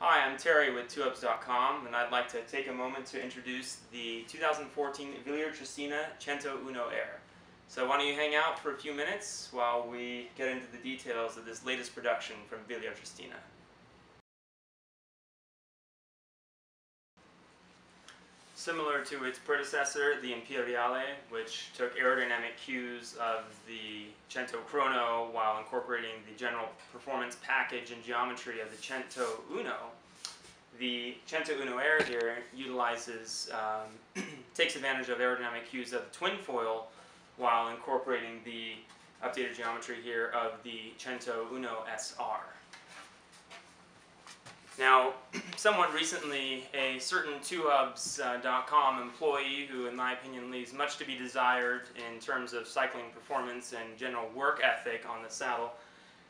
Hi, I'm Terry with TwoUps.com, and I'd like to take a moment to introduce the 2014 Wilier Triestina Cento1 Air. So why don't you hang out for a few minutes while we get into the details of this latest production from Wilier Triestina. Similar to its predecessor, the Imperiale, which took aerodynamic cues of the Cento Chrono while incorporating the general performance package and geometry of the Cento1, the Cento1 Air here utilizes, takes advantage of aerodynamic cues of the twin foil while incorporating the updated geometry here of the Cento1SR. Now, somewhat recently, a certain TwoUps.com employee who, in my opinion, leaves much to be desired in terms of cycling performance and general work ethic on the saddle,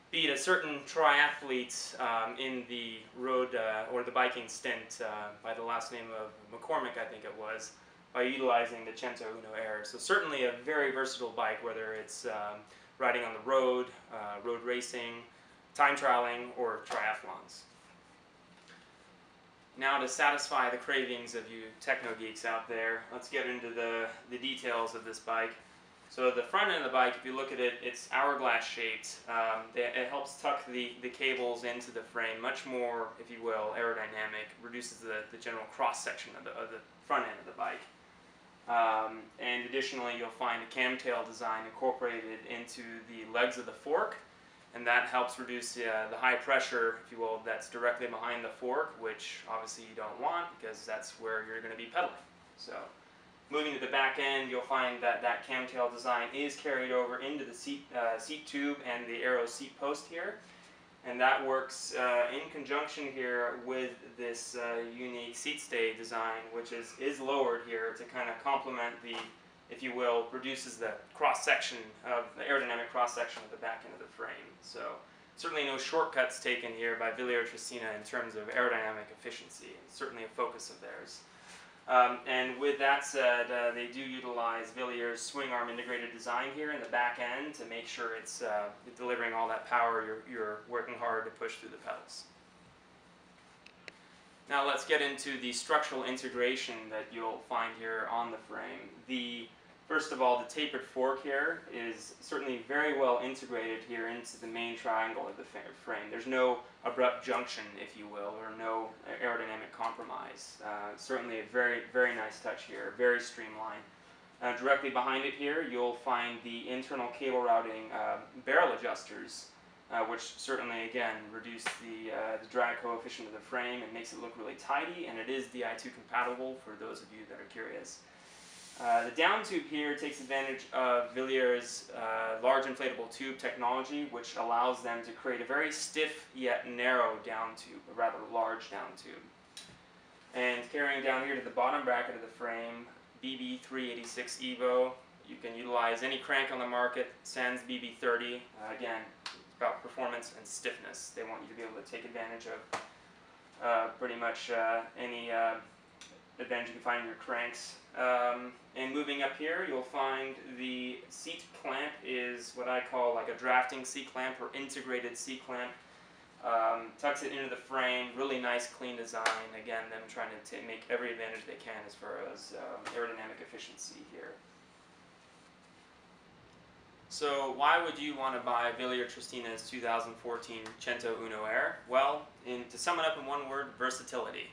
beat a certain triathlete in the road or the biking stint by the last name of McCormick, I think it was, by utilizing the Cento1 Air. So certainly a very versatile bike, whether it's riding on the road, road racing, time trialing, or triathlons. Now, to satisfy the cravings of you techno geeks out there, let's get into the details of this bike. So the front end of the bike, if you look at it, it's hourglass shaped. It helps tuck the cables into the frame, much more, if you will, aerodynamic, reduces the general cross section of the front end of the bike. And additionally, you'll find a camtail design incorporated into the legs of the fork, and that helps reduce the high pressure, if you will, that's directly behind the fork, which obviously you don't want because that's where you're going to be pedaling. So moving to the back end, you'll find that that camtail design is carried over into the seat tube and the aero seat post here, and that works in conjunction here with this unique seat stay design, which is lowered here to kind of complement the, if you will, reduces the cross-section of the aerodynamic cross-section of the back end of the frame. So certainly no shortcuts taken here by Wilier Triestina in terms of aerodynamic efficiency. It's certainly a focus of theirs. And with that said, they do utilize Wilier's swing arm integrated design here in the back end to make sure it's delivering all that power you're working hard to push through the pedals. Now let's get into the structural integration that you'll find here on the frame. First of all, the tapered fork here is certainly very well integrated here into the main triangle of the frame. There's no abrupt junction, if you will, or no aerodynamic compromise. Certainly a very, very nice touch here, very streamlined. Directly behind it here, you'll find the internal cable routing barrel adjusters, which certainly, again, reduce the drag coefficient of the frame and makes it look really tidy, and it is Di2 compatible for those of you that are curious. The down tube here takes advantage of Wilier's large inflatable tube technology, which allows them to create a very stiff yet narrow down tube, a rather large down tube. And carrying down here to the bottom bracket of the frame, BB386 Evo. You can utilize any crank on the market, sans BB30. Again, it's about performance and stiffness. They want you to be able to take advantage of pretty much any advantage you can find in your cranks. And moving up here, you'll find the seat clamp is what I call like a drafting seat clamp or integrated seat clamp. Tucks it into the frame, really nice clean design. Again, them trying to make every advantage they can as far as aerodynamic efficiency here. So why would you want to buy Wilier Triestina's 2014 Cento1 Air? Well, to sum it up in one word, versatility.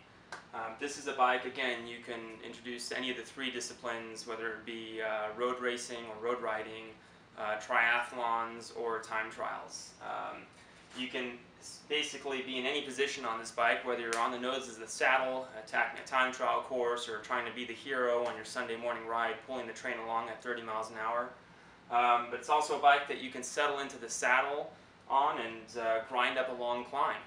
This is a bike, again, you can introduce any of the three disciplines, whether it be road racing or road riding, triathlons, or time trials. You can basically be in any position on this bike, whether you're on the nose of the saddle, attacking a time trial course, or trying to be the hero on your Sunday morning ride, pulling the train along at 30 miles an hour. But it's also a bike that you can settle into the saddle on and grind up a long climb.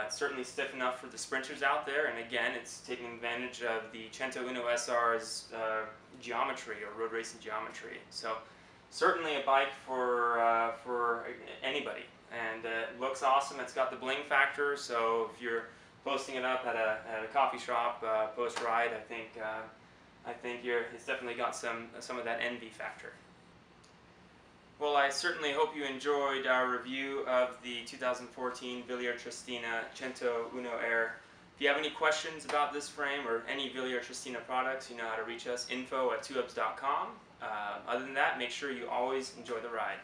It's certainly stiff enough for the sprinters out there, and again, it's taking advantage of the Cento1SR's geometry, or road racing geometry. So certainly a bike for anybody, and it looks awesome. It's got the bling factor, so if you're posting it up at a coffee shop post-ride, I think it's definitely got some of that envy factor. Well, I certainly hope you enjoyed our review of the 2014 Wilier Triestina Cento1 Air If you have any questions about this frame or any Wilier Triestina products, you know how to reach us, info@2ubs.com. Other than that, make sure you always enjoy the ride.